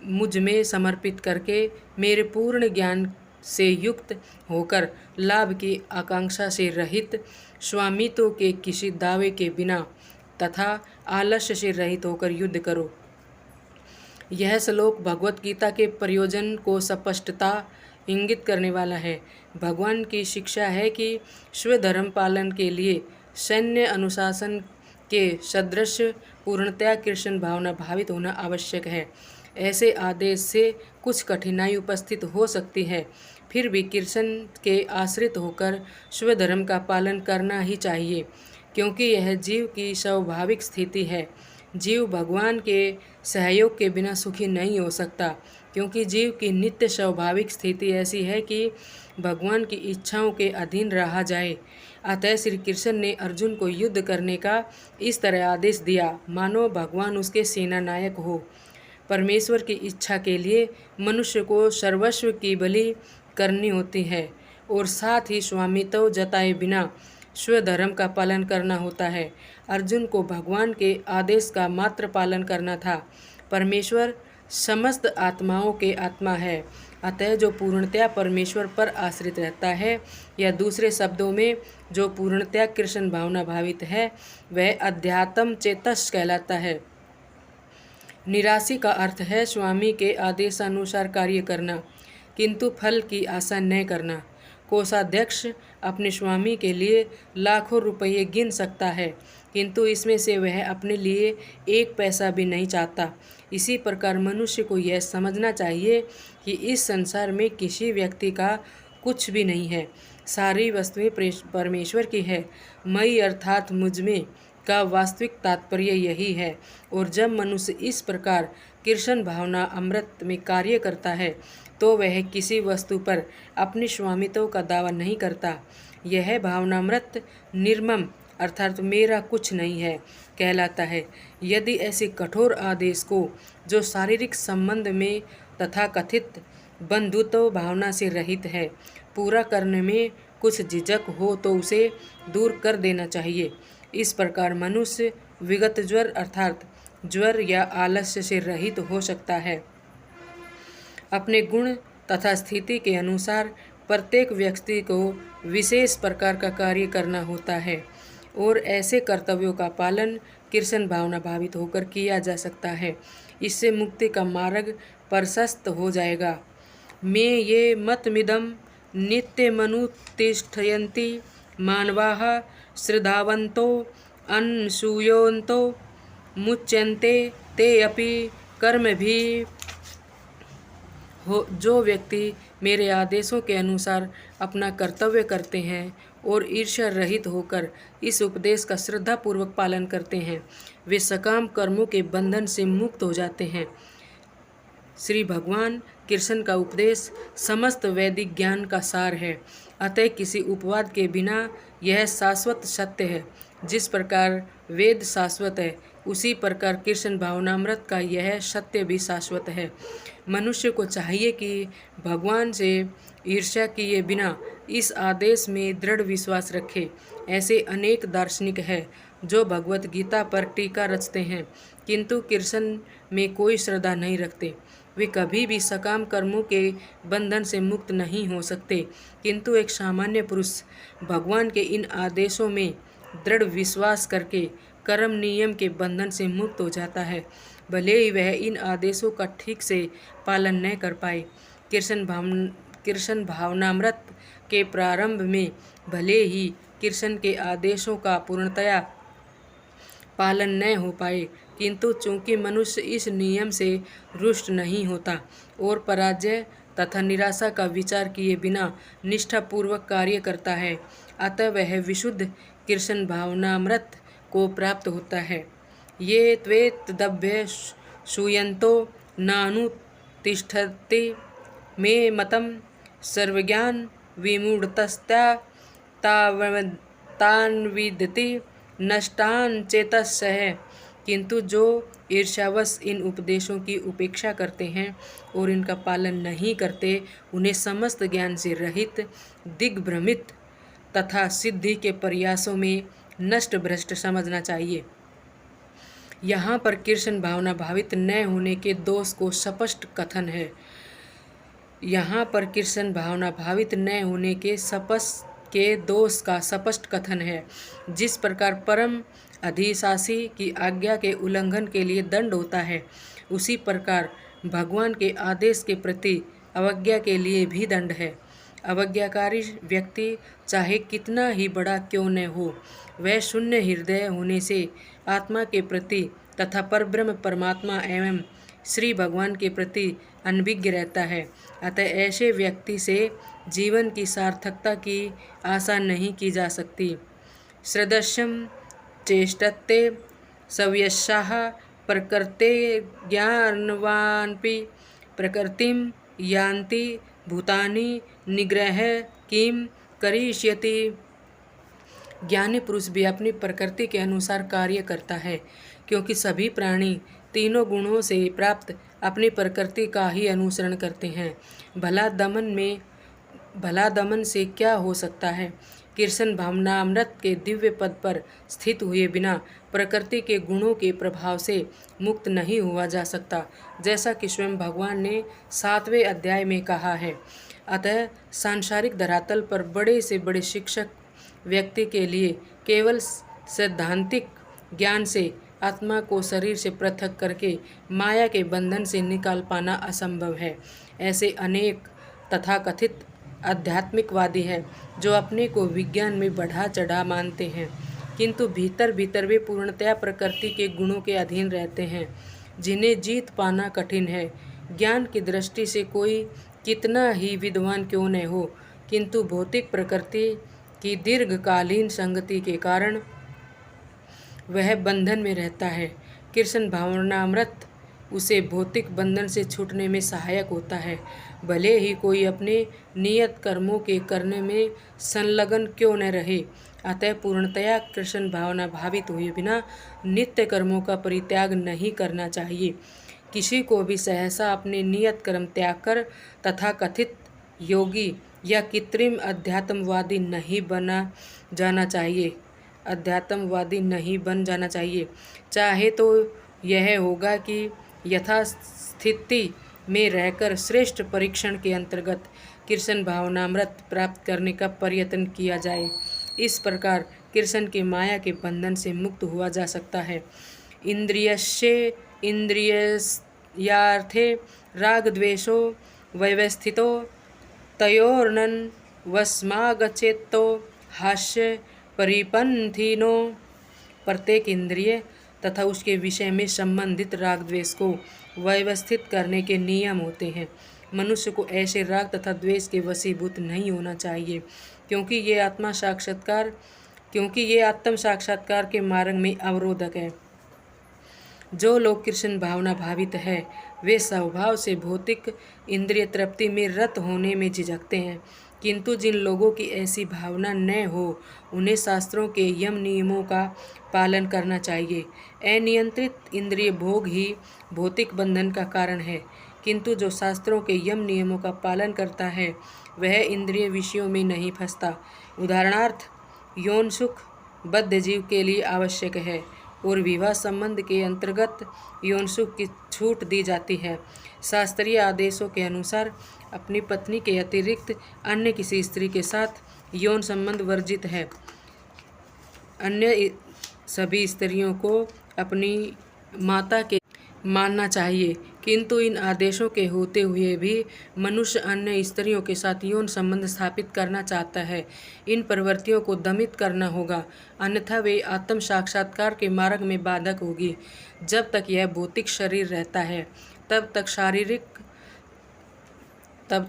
Speaker 1: मुझ में समर्पित करके मेरे पूर्ण ज्ञान से युक्त होकर लाभ की आकांक्षा से रहित, स्वामित्व के किसी दावे के बिना तथा आलस्य से रहित होकर युद्ध करो। यह श्लोक भगवत गीता के प्रयोजन को स्पष्टता इंगित करने वाला है। भगवान की शिक्षा है कि स्वधर्म पालन के लिए सैन्य अनुशासन के सदृश पूर्णतया कृष्ण भावना भावित होना आवश्यक है। ऐसे आदेश से कुछ कठिनाई उपस्थित हो सकती है, फिर भी कृष्ण के आश्रित होकर स्वधर्म का पालन करना ही चाहिए, क्योंकि यह जीव की स्वाभाविक स्थिति है। जीव भगवान के सहयोग के बिना सुखी नहीं हो सकता, क्योंकि जीव की नित्य स्वाभाविक स्थिति ऐसी है कि भगवान की इच्छाओं के अधीन रहा जाए। अतः श्री कृष्ण ने अर्जुन को युद्ध करने का इस तरह आदेश दिया मानो भगवान उसके सेना नायक हो। परमेश्वर की इच्छा के लिए मनुष्य को सर्वस्व की बलि करनी होती है और साथ ही स्वामित्व जताए बिना स्वधर्म का पालन करना होता है। अर्जुन को भगवान के आदेश का मात्र पालन करना था। परमेश्वर समस्त आत्माओं के आत्मा है, अतः जो पूर्णतया परमेश्वर पर आश्रित रहता है, या दूसरे शब्दों में जो पूर्णतया कृष्ण भावना भावित है, वह अध्यात्म चेतस कहलाता है। निराशी का अर्थ है स्वामी के आदेशानुसार कार्य करना, किंतु फल की आशा न करना। कोषाध्यक्ष अपने स्वामी के लिए लाखों रुपये गिन सकता है, किंतु इसमें से वह अपने लिए एक पैसा भी नहीं चाहता। इसी प्रकार मनुष्य को यह समझना चाहिए कि इस संसार में किसी व्यक्ति का कुछ भी नहीं है, सारी वस्तुएं परमेश्वर की है। मई अर्थात मुझ में का वास्तविक तात्पर्य यही है। और जब मनुष्य इस प्रकार कृष्ण भावना अमृत में कार्य करता है तो वह किसी वस्तु पर अपने स्वामित्व का दावा नहीं करता। यह भावनामृत निर्मम अर्थात मेरा कुछ नहीं है कहलाता है। यदि ऐसे कठोर आदेश को, जो शारीरिक संबंध में तथा कथित बंधुत्व भावना से रहित है, पूरा करने में कुछ झिझक हो तो उसे दूर कर देना चाहिए। इस प्रकार मनुष्य विगत ज्वर अर्थात ज्वर या आलस्य से रहित हो सकता है। अपने गुण तथा स्थिति के अनुसार प्रत्येक व्यक्ति को विशेष प्रकार का कार्य करना होता है और ऐसे कर्तव्यों का पालन कृष्ण भावना भावित होकर किया जा सकता है। इससे मुक्ति का मार्ग प्रशस्त हो जाएगा। मैं ये मतमिदं नित्यमनुतिष्ठन्ति मानवाः श्रद्धावन्तो अनसूयन्तो मुच्यन्ते ते अपि कर्मभिः हो। जो व्यक्ति मेरे आदेशों के अनुसार अपना कर्तव्य करते हैं और ईर्ष्या रहित होकर इस उपदेश का श्रद्धापूर्वक पालन करते हैं, वे सकाम कर्मों के बंधन से मुक्त हो जाते हैं। श्री भगवान कृष्ण का उपदेश समस्त वैदिक ज्ञान का सार है। अतः किसी उपवाद के बिना यह शाश्वत सत्य है। जिस प्रकार वेद शाश्वत है, उसी प्रकार कृष्ण भावनामृत का यह सत्य भी शाश्वत है। मनुष्य को चाहिए कि भगवान से ईर्ष्या किए बिना इस आदेश में दृढ़ विश्वास रखे। ऐसे अनेक दार्शनिक हैं जो भगवत गीता पर टीका रचते हैं, किंतु कृष्ण में कोई श्रद्धा नहीं रखते। वे कभी भी सकाम कर्मों के बंधन से मुक्त नहीं हो सकते, किंतु एक सामान्य पुरुष भगवान के इन आदेशों में दृढ़ विश्वास करके कर्म नियम के बंधन से मुक्त हो जाता है, भले ही वह इन आदेशों का ठीक से पालन न कर पाए। कृष्ण भावनामृत के प्रारंभ में भले ही कृष्ण के आदेशों का पूर्णतया पालन न हो पाए, किंतु चूंकि मनुष्य इस नियम से रुष्ट नहीं होता और पराजय तथा निराशा का विचार किए बिना निष्ठापूर्वक कार्य करता है, अतः वह विशुद्ध कृष्ण भावनामृत को प्राप्त होता है। ये त्वेतदभ्य सूयन्तो नानुतिष्ठन्ति मे मतं सर्वज्ञान विमूढतस्ता तान् विदति नष्टान् चेतसः। किंतु जो ईर्ष्यावश इन उपदेशों की उपेक्षा करते हैं और इनका पालन नहीं करते, उन्हें समस्त ज्ञान से रहित, दिग्भ्रमित तथा सिद्धि के प्रयासों में नष्ट भ्रष्ट समझना चाहिए। यहाँ पर कृष्ण भावना भावित न होने के दोष को स्पष्ट कथन है। यहाँ पर कृष्ण भावना भावित न होने के दोष का स्पष्ट कथन है। जिस प्रकार परम अधिशासी की आज्ञा के उल्लंघन के लिए दंड होता है, उसी प्रकार भगवान के आदेश के प्रति अवज्ञा के लिए भी दंड है। अवज्ञाकारी व्यक्ति चाहे कितना ही बड़ा क्यों न हो, वह शून्य हृदय होने से आत्मा के प्रति तथा परब्रह्म परमात्मा एवं श्री भगवान के प्रति अनभिज्ञ रहता है। अतः ऐसे व्यक्ति से जीवन की सार्थकता की आशा नहीं की जा सकती। सदृशं चेष्टते सव्यसाः प्रकृते ज्ञानवानपि प्रकृतिं यान्ति भूतानि निग्रह किं करिष्यति। ज्ञानी पुरुष भी अपनी प्रकृति के अनुसार कार्य करता है, क्योंकि सभी प्राणी तीनों गुणों से प्राप्त अपनी प्रकृति का ही अनुसरण करते हैं। भला दमन से क्या हो सकता है। कृष्ण भावनामृत के दिव्य पद पर स्थित हुए बिना प्रकृति के गुणों के प्रभाव से मुक्त नहीं हुआ जा सकता, जैसा कि स्वयं भगवान ने 7वें अध्याय में कहा है। अतः सांसारिक धरातल पर बड़े से बड़े शिक्षक व्यक्ति के लिए केवल सैद्धांतिक ज्ञान से आत्मा को शरीर से पृथक करके माया के बंधन से निकाल पाना असंभव है। ऐसे अनेक तथाकथित आध्यात्मिकवादी हैं जो अपने को विज्ञान में बढ़ा चढ़ा मानते हैं, किंतु भीतर भीतर वे पूर्णतया प्रकृति के गुणों के अधीन रहते हैं, जिन्हें जीत पाना कठिन है। ज्ञान की दृष्टि से कोई कितना ही विद्वान क्यों न हो, किंतु भौतिक प्रकृति की दीर्घकालीन संगति के कारण वह बंधन में रहता है। कृष्ण भावनामृत उसे भौतिक बंधन से छूटने में सहायक होता है, भले ही कोई अपने नियत कर्मों के करने में संलग्न क्यों न रहे। अतः पूर्णतया कृष्ण भावना भावित हुए बिना नित्य कर्मों का परित्याग नहीं करना चाहिए। किसी को भी सहसा अपने नियत कर्म त्याग कर तथाकथित योगी या कृत्रिम अध्यात्मवादी नहीं बन जाना चाहिए। चाहे तो यह होगा कि यथास्थिति में रहकर श्रेष्ठ परीक्षण के अंतर्गत कृष्ण भावनामृत प्राप्त करने का प्रयत्न किया जाए। इस प्रकार कृष्ण के माया के बंधन से मुक्त हुआ जा सकता है। इंद्रियस्य इंद्रियार्थे राग द्वेषो व्यवस्थितो तयोर्नन वस्मागच्छेत्तो हास्य परिपंथिनो। प्रत्येक इंद्रिय तथा उसके विषय में संबंधित राग द्वेष को व्यवस्थित करने के नियम होते हैं। मनुष्य को ऐसे राग तथा द्वेष के वशीभूत नहीं होना चाहिए, क्योंकि ये आत्म साक्षात्कार के मार्ग में अवरोधक है। जो लोग कृष्ण भावना भावित है वे स्वभाव से भौतिक इंद्रिय तृप्ति में रत होने में झिझकते हैं, किंतु जिन लोगों की ऐसी भावना न हो उन्हें शास्त्रों के यम नियमों का पालन करना चाहिए। अनियंत्रित इंद्रिय भोग ही भौतिक बंधन का कारण है, किंतु जो शास्त्रों के यम नियमों का पालन करता है वह इंद्रिय विषयों में नहीं फंसता। उदाहरणार्थ, यौन सुख बद्ध जीव के लिए आवश्यक है और विवाह संबंध के अंतर्गत यौन सुख की छूट दी जाती है। शास्त्रीय आदेशों के अनुसार अपनी पत्नी के अतिरिक्त अन्य किसी स्त्री के साथ यौन संबंध वर्जित है। अन्य सभी स्त्रियों को अपनी माता के मानना चाहिए, किंतु इन आदेशों के होते हुए भी मनुष्य अन्य स्त्रियों के साथ यौन संबंध स्थापित करना चाहता है। इन प्रवृत्तियों को दमित करना होगा, अन्यथा वे आत्म साक्षात्कार के मार्ग में बाधक होगी। जब तक यह भौतिक शरीर रहता है तब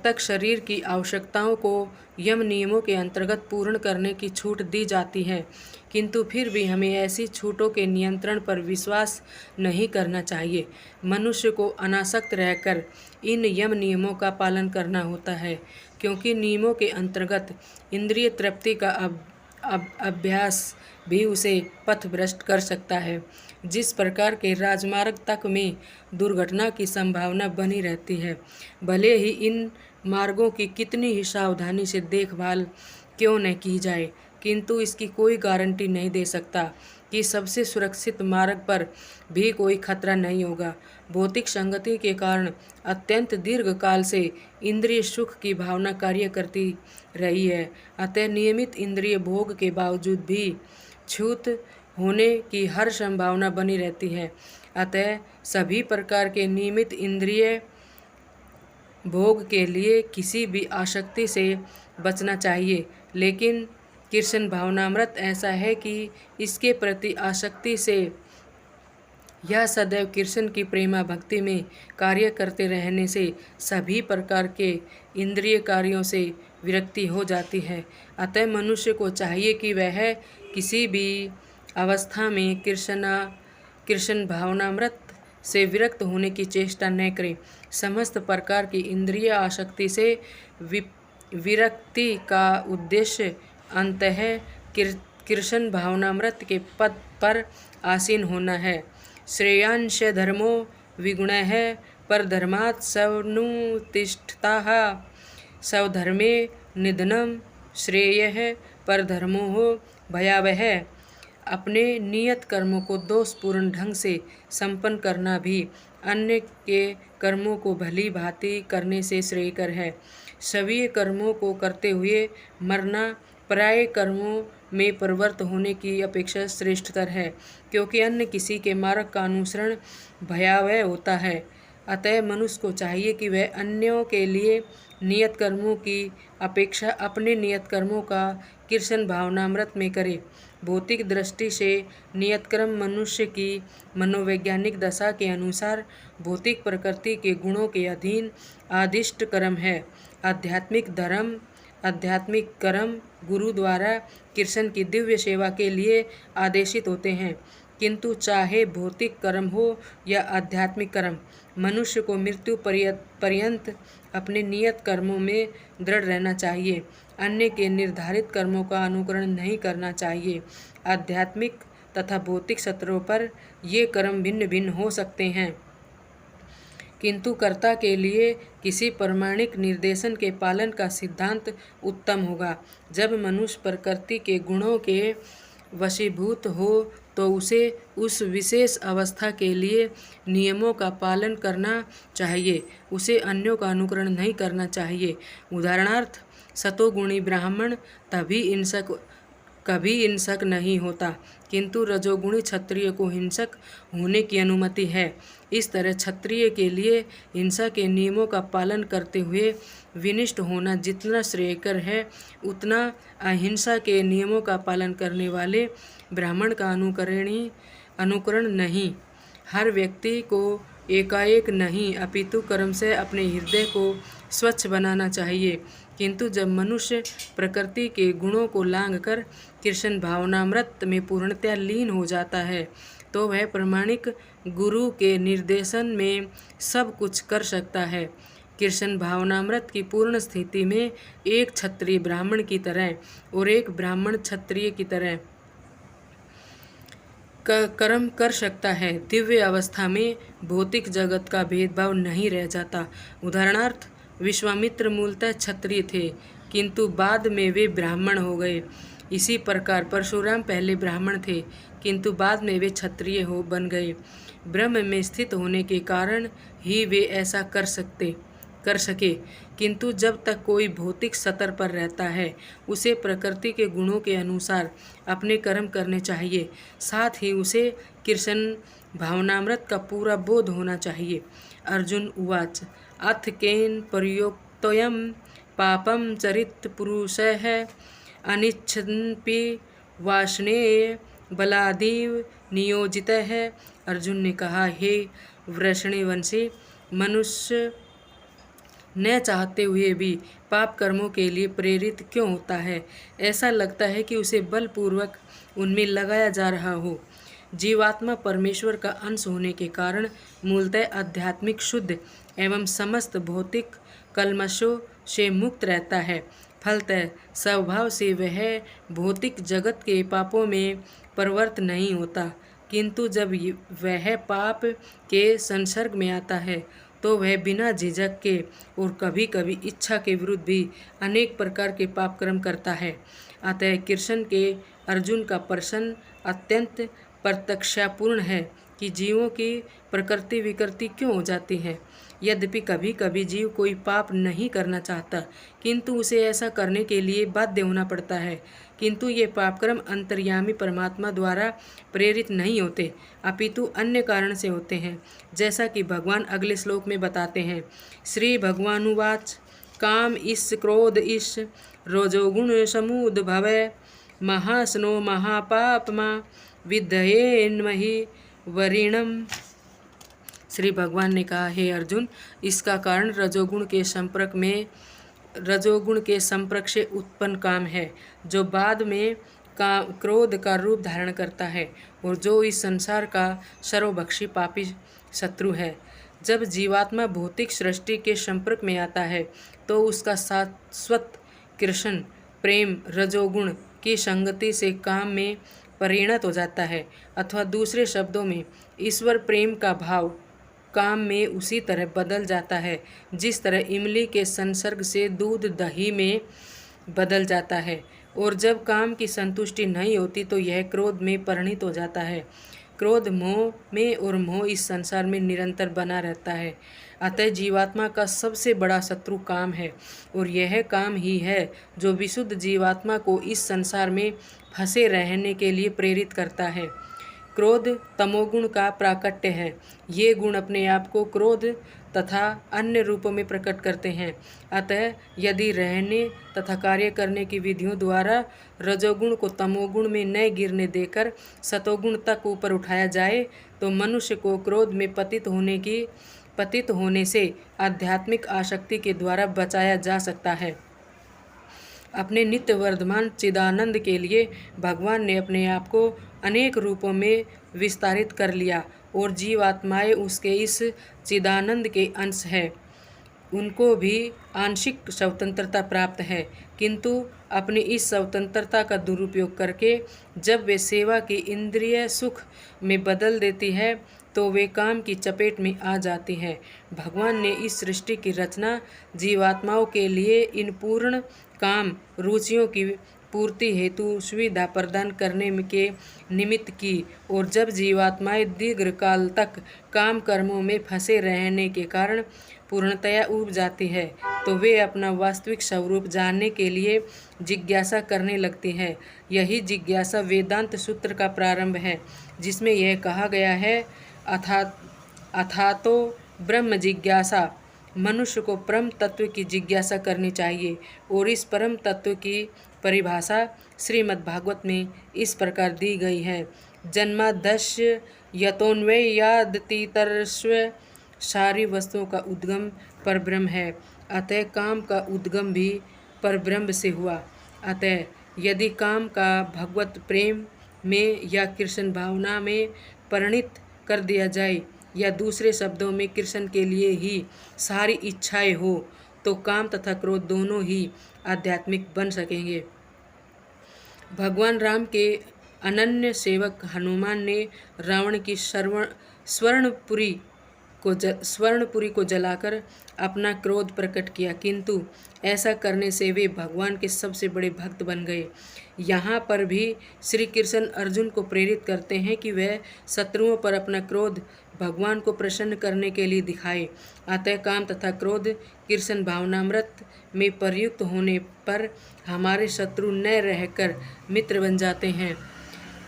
Speaker 1: तक शरीर की आवश्यकताओं को यम नियमों के अंतर्गत पूर्ण करने की छूट दी जाती है, किंतु फिर भी हमें ऐसी छूटों के नियंत्रण पर विश्वास नहीं करना चाहिए। मनुष्य को अनासक्त रहकर इन यम नियमों का पालन करना होता है, क्योंकि नियमों के अंतर्गत इंद्रिय तृप्ति का अभ्यास भी उसे पथभ्रष्ट कर सकता है। जिस प्रकार के राजमार्ग तक में दुर्घटना की संभावना बनी रहती है, भले ही इन मार्गों की कितनी ही सावधानी से देखभाल क्यों न की जाए, किंतु इसकी कोई गारंटी नहीं दे सकता कि सबसे सुरक्षित मार्ग पर भी कोई खतरा नहीं होगा। भौतिक संगति के कारण अत्यंत दीर्घ काल से इंद्रिय सुख की भावना कार्य करती रही है, अतः नियमित इंद्रिय भोग के बावजूद भी छूत होने की हर संभावना बनी रहती है। अतः सभी प्रकार के नियमित इंद्रिय भोग के लिए किसी भी आसक्ति से बचना चाहिए, लेकिन कृष्ण भावनामृत ऐसा है कि इसके प्रति आसक्ति से यह सदैव कृष्ण की प्रेमा भक्ति में कार्य करते रहने से सभी प्रकार के इंद्रिय कार्यों से विरक्ति हो जाती है। अतः मनुष्य को चाहिए कि वह किसी भी अवस्था में कृष्ण भावनामृत से विरक्त होने की चेष्टा न करे। समस्त प्रकार की इंद्रिय आसक्ति से विरक्ति का उद्देश्य अंततः कृष्ण भावनामृत के पद पर आसीन होना है। श्रेयांश धर्मो विगुणः परधर्मात् स्वनुतिष्ठताः स्वधर्मे निधनम श्रेयः परधर्मो भयावह। अपने नियत कर्मों को दोषपूर्ण ढंग से संपन्न करना भी अन्य के कर्मों को भली भांति करने से श्रेयकर है। सभी कर्मों को करते हुए मरना पराये कर्मों में प्रवृत्त होने की अपेक्षा श्रेष्ठतर है, क्योंकि अन्य किसी के मार्ग का अनुसरण भयावह होता है। अतः मनुष्य को चाहिए कि वह अन्यों के लिए नियत कर्मों की अपेक्षा अपने नियत कर्मों का कृष्ण भावनामृत में करे। भौतिक दृष्टि से नियत कर्म मनुष्य की मनोवैज्ञानिक दशा के अनुसार भौतिक प्रकृति के गुणों के अधीन आदिष्ट कर्म है। आध्यात्मिक कर्म गुरु द्वारा कृष्ण की दिव्य सेवा के लिए आदेशित होते हैं, किंतु चाहे भौतिक कर्म हो या आध्यात्मिक कर्म, मनुष्य को मृत्यु पर्यंत अपने नियत कर्मों में दृढ़ रहना चाहिए। अन्य के निर्धारित कर्मों का अनुकरण नहीं करना चाहिए। आध्यात्मिक तथा भौतिक स्तरों पर ये कर्म भिन्न भिन्न हो सकते हैं, किंतु कर्ता के लिए किसी प्रमाणिक निर्देशन के पालन का सिद्धांत उत्तम होगा। जब मनुष्य प्रकृति के गुणों के वशीभूत हो तो उसे उस विशेष अवस्था के लिए नियमों का पालन करना चाहिए, उसे अन्यों का अनुकरण नहीं करना चाहिए। उदाहरणार्थ, सतोगुणी ब्राह्मण तभी कभी हिंसक नहीं होता, किंतु रजोगुणी क्षत्रिय को हिंसक होने की अनुमति है। इस तरह क्षत्रिय के लिए हिंसा के नियमों का पालन करते हुए विनिष्ट होना जितना श्रेयकर है, उतना अहिंसा के नियमों का पालन करने वाले ब्राह्मण का अनुकरण नहीं। हर व्यक्ति को एकाएक नहीं, अपितु कर्म से अपने हृदय को स्वच्छ बनाना चाहिए। किंतु जब मनुष्य प्रकृति के गुणों को लांघकर कृष्ण भावनामृत में पूर्णतया लीन हो जाता है, तो वह प्रामाणिक गुरु के निर्देशन में सब कुछ कर सकता है। कृष्ण भावनामृत की पूर्ण स्थिति में एक क्षत्रिय ब्राह्मण की तरह और एक ब्राह्मण क्षत्रिय की तरह कर्म कर सकता है। दिव्य अवस्था में भौतिक जगत का भेदभाव नहीं रह जाता। उदाहरणार्थ, विश्वामित्र मूलतः क्षत्रिय थे, किंतु बाद में वे ब्राह्मण हो गए। इसी प्रकार परशुराम पहले ब्राह्मण थे, किंतु बाद में वे क्षत्रिय बन गए। ब्रह्म में स्थित होने के कारण ही वे ऐसा कर सके। किंतु जब तक कोई भौतिक स्तर पर रहता है, उसे प्रकृति के गुणों के अनुसार अपने कर्म करने चाहिए। साथ ही उसे कृष्ण भावनामृत का पूरा बोध होना चाहिए। अर्जुन उवाच अथ केन प्रयोक्तोऽयं पापं चरित पुरुषः अनिच्छन्पि वाष्णेय बलादिव नियोजितः। अर्जुन ने कहा, हे वृषणवंशी, मनुष्य न चाहते हुए भी पाप कर्मों के लिए प्रेरित क्यों होता है? ऐसा लगता है कि उसे बलपूर्वक उनमें लगाया जा रहा हो। जीवात्मा परमेश्वर का अंश होने के कारण मूलतः आध्यात्मिक शुद्ध एवं समस्त भौतिक कल्मशों से मुक्त रहता है। फलतः स्वभाव से वह भौतिक जगत के पापों में प्रवृत्त नहीं होता, किंतु जब वह पाप के संसर्ग में आता है, तो वह बिना झिझक के और कभी कभी इच्छा के विरुद्ध भी अनेक प्रकार के पाप कर्म करता है। अतः कृष्ण के अर्जुन का प्रश्न अत्यंत प्रत्यक्षापूर्ण है कि जीवों की प्रकृति विकृति क्यों हो जाती है। यद्यपि कभी कभी जीव कोई पाप नहीं करना चाहता, किंतु उसे ऐसा करने के लिए बाध्य होना पड़ता है। किंतु ये पापकर्म अंतर्यामी परमात्मा द्वारा प्रेरित नहीं होते, अपितु अन्य कारण से होते हैं, जैसा कि भगवान अगले श्लोक में बताते हैं। श्री भगवानुवाच काम ईश क्रोध ईश रजोगुण समुद्भवः महास्नो महापापमा विद्धयेन्महि वरिणम। श्री भगवान ने कहा, हे अर्जुन, इसका कारण रजोगुण के संपर्क से उत्पन्न काम है, जो बाद में क्रोध का रूप धारण करता है और जो इस संसार का सर्वभक्षी पापी शत्रु है। जब जीवात्मा भौतिक सृष्टि के संपर्क में आता है, तो उसका शाश्वत कृष्ण प्रेम रजोगुण की संगति से काम में परिणत हो जाता है, अथवा दूसरे शब्दों में ईश्वर प्रेम का भाव काम में उसी तरह बदल जाता है जिस तरह इमली के संसर्ग से दूध दही में बदल जाता है। और जब काम की संतुष्टि नहीं होती, तो यह क्रोध में परिणत हो जाता है। क्रोध मोह में और मोह इस संसार में निरंतर बना रहता है। अतः जीवात्मा का सबसे बड़ा शत्रु काम है, और यह काम ही है जो विशुद्ध जीवात्मा को इस संसार में फंसे रहने के लिए प्रेरित करता है। क्रोध तमोगुण का प्राकट्य है। ये गुण अपने आप को क्रोध तथा अन्य रूपों में प्रकट करते हैं। अतः यदि रहने तथा कार्य करने की विधियों द्वारा रजोगुण को तमोगुण में न गिरने देकर सतोगुण तक ऊपर उठाया जाए, तो मनुष्य को क्रोध में पतित होने से आध्यात्मिक आसक्ति के द्वारा बचाया जा सकता है। अपने नित्य वर्धमान चिदानंद के लिए भगवान ने अपने आप को अनेक रूपों में विस्तारित कर लिया, और जीवात्माएं उसके इस चिदानंद के अंश हैं। उनको भी आंशिक स्वतंत्रता प्राप्त है, किंतु अपनी इस स्वतंत्रता का दुरुपयोग करके जब वे सेवा की इंद्रिय सुख में बदल देती है, तो वे काम की चपेट में आ जाती है। भगवान ने इस सृष्टि की रचना जीवात्माओं के लिए इन पूर्ण काम रुचियों की पूर्ति हेतु सुविधा प्रदान करने के निमित्त की, और जब जीवात्माएं दीर्घकाल तक काम कर्मों में फंसे रहने के कारण पूर्णतया उब जाती है तो वे अपना वास्तविक स्वरूप जानने के लिए जिज्ञासा करने लगती हैं। यही जिज्ञासा वेदांत सूत्र का प्रारंभ है, जिसमें यह कहा गया है, अथातो ब्रह्म जिज्ञासा। मनुष्य को परम तत्व की जिज्ञासा करनी चाहिए और इस परम तत्व की परिभाषा श्रीमद् भागवत में इस प्रकार दी गई है। जन्माद्यस्य यतोन्वयादितरस्व। सारी वस्तुओं का उद्गम परब्रह्म है, अतः काम का उद्गम भी परब्रह्म से हुआ। अतः यदि काम का भगवत प्रेम में या कृष्ण भावना में परिणित कर दिया जाए, या दूसरे शब्दों में कृष्ण के लिए ही सारी इच्छाएं हो, तो काम तथा क्रोध दोनों ही आध्यात्मिक बन सकेंगे। भगवान राम के अनन्य सेवक हनुमान ने रावण की स्वर्णपुरी को जलाकर अपना क्रोध प्रकट किया, किंतु ऐसा करने से वे भगवान के सबसे बड़े भक्त बन गए। यहाँ पर भी श्री कृष्ण अर्जुन को प्रेरित करते हैं कि वह शत्रुओं पर अपना क्रोध भगवान को प्रसन्न करने के लिए दिखाए। अतः काम तथा क्रोध कृष्ण भावनामृत में प्रयुक्त होने पर हमारे शत्रु न रहकर मित्र बन जाते हैं।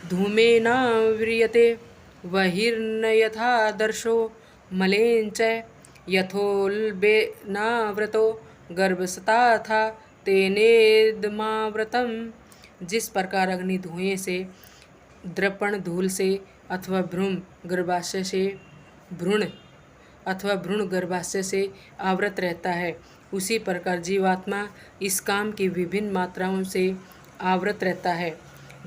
Speaker 1: धूमेनाव्रियते वहिर्न यथा दर्शो मलेंच यथोल्बेनाव्रतो गर्भस्ताथा तेनेदमाव्रतम। जिस प्रकार अग्नि धुएं से, दर्पण धूल से अथवा भ्रूण गर्भाशय से आवृत रहता है, उसी प्रकार जीवात्मा इस काम की विभिन्न मात्राओं से आवृत रहता है।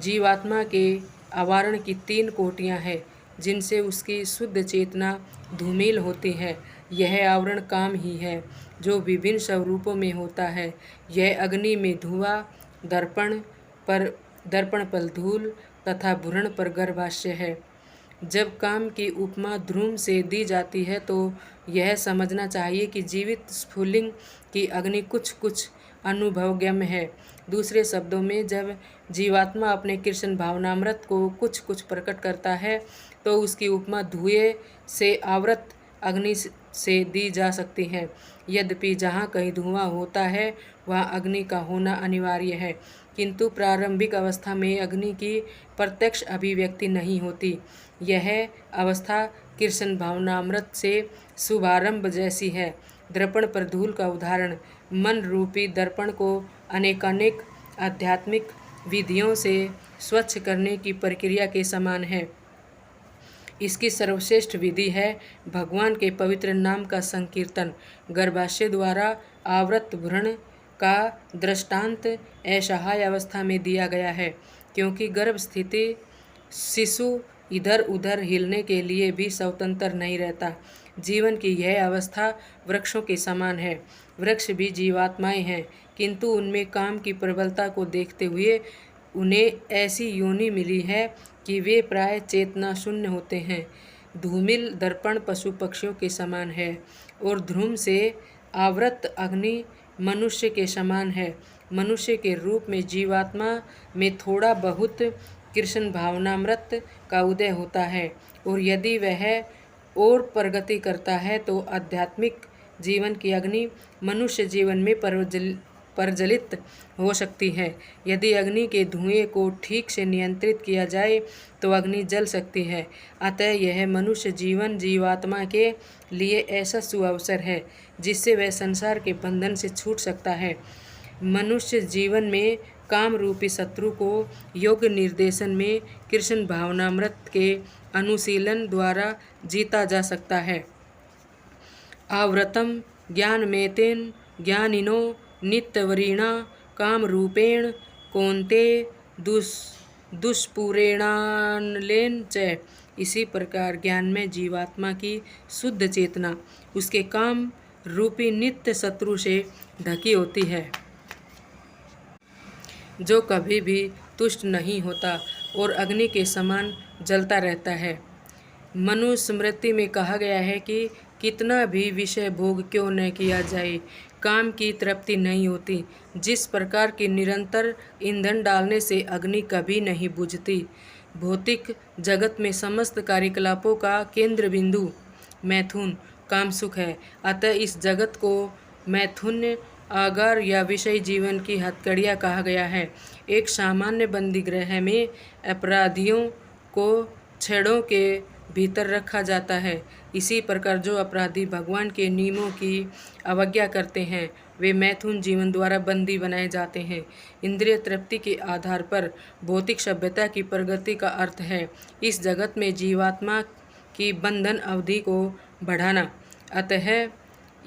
Speaker 1: जीवात्मा के आवरण की 3 कोटियाँ हैं, जिनसे उसकी शुद्ध चेतना धूमिल होती है। यह आवरण काम ही है, जो विभिन्न स्वरूपों में होता है। यह अग्नि में धुआं, दर्पण पर धूल तथा भ्रूण पर गर्भाशय है। जब काम की उपमा ध्रुव से दी जाती है तो यह समझना चाहिए कि जीवित स्फुलिंग की अग्नि कुछ अनुभवगम्य है। दूसरे शब्दों में, जब जीवात्मा अपने कृष्ण भावनामृत को कुछ प्रकट करता है तो उसकी उपमा धुएं से आवृत अग्नि से दी जा सकती है। यद्यपि जहाँ कहीं धुआं होता है वहाँ अग्नि का होना अनिवार्य है, किंतु प्रारंभिक अवस्था में अग्नि की प्रत्यक्ष अभिव्यक्ति नहीं होती। यह अवस्था कृष्ण भावनामृत से शुभारंभ जैसी है। दर्पण पर धूल का उदाहरण मन रूपी दर्पण को अनेकानेक आध्यात्मिक विधियों से स्वच्छ करने की प्रक्रिया के समान है। इसकी सर्वश्रेष्ठ विधि है भगवान के पवित्र नाम का संकीर्तन। गर्भाशय द्वारा आवृत भ्रूण का दृष्टांत असहाय अवस्था में दिया गया है, क्योंकि गर्भ स्थिति शिशु इधर उधर हिलने के लिए भी स्वतंत्र नहीं रहता। जीवन की यह अवस्था वृक्षों के समान है। वृक्ष भी जीवात्माएं हैं, किंतु उनमें काम की प्रबलता को देखते हुए उन्हें ऐसी योनि मिली है कि वे प्राय चेतना शून्य होते हैं। धूमिल दर्पण पशु पक्षियों के समान है और ध्रुव से आवृत अग्नि मनुष्य के समान है। मनुष्य के रूप में जीवात्मा में थोड़ा बहुत कृष्ण भावनामृत का उदय होता है, और यदि वह और प्रगति करता है तो आध्यात्मिक जीवन की अग्नि मनुष्य जीवन में प्रज्वलित हो सकती है। यदि अग्नि के धुएं को ठीक से नियंत्रित किया जाए तो अग्नि जल सकती है। अतः यह मनुष्य जीवन जीवात्मा के लिए ऐसा सुअवसर है जिससे वह संसार के बंधन से छूट सकता है। मनुष्य जीवन में काम रूपी शत्रु को योग्य निर्देशन में कृष्ण भावनामृत के अनुशीलन द्वारा जीता जा सकता है। आवृतम ज्ञानमेतेन ज्ञानिनो नित्यवरीणा काम रूपेण कौन्ते दुष्पूरेणानलेन च। इसी प्रकार ज्ञान में जीवात्मा की शुद्ध चेतना उसके काम रूपी नित्य शत्रु से ढकी होती है, जो कभी भी तुष्ट नहीं होता और अग्नि के समान जलता रहता है। मनुस्मृति में कहा गया है कि कितना भी विषय भोग क्यों न किया जाए, काम की तृप्ति नहीं होती। जिस प्रकार की निरंतर ईंधन डालने से अग्नि कभी नहीं बुझती। भौतिक जगत में समस्त कार्यकलापों का केंद्र बिंदु मैथुन काम सुख है। अतः इस जगत को मैथुन आगार या विषय जीवन की हथकड़ियाँ कहा गया है। एक सामान्य बंदी गृह में अपराधियों को छड़ों के भीतर रखा जाता है। इसी प्रकार जो अपराधी भगवान के नियमों की अवज्ञा करते हैं वे मैथुन जीवन द्वारा बंदी बनाए जाते हैं। इंद्रिय तृप्ति के आधार पर भौतिक सभ्यता की प्रगति का अर्थ है इस जगत में जीवात्मा की बंधन अवधि को बढ़ाना। अतः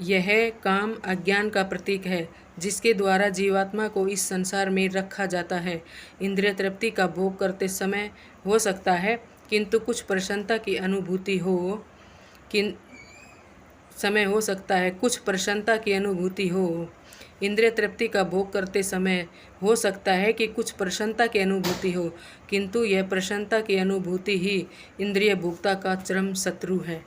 Speaker 1: यह काम अज्ञान का प्रतीक है जिसके द्वारा जीवात्मा को इस संसार में रखा जाता है। इंद्रिय तृप्ति का भोग करते समय हो सकता है किंतु कुछ प्रसन्नता की अनुभूति हो इंद्रिय तृप्ति का भोग करते समय हो सकता है कि कुछ प्रसन्नता की अनुभूति हो, किंतु यह प्रसन्नता की अनुभूति ही इंद्रिय भोक्ता का चरम शत्रु है।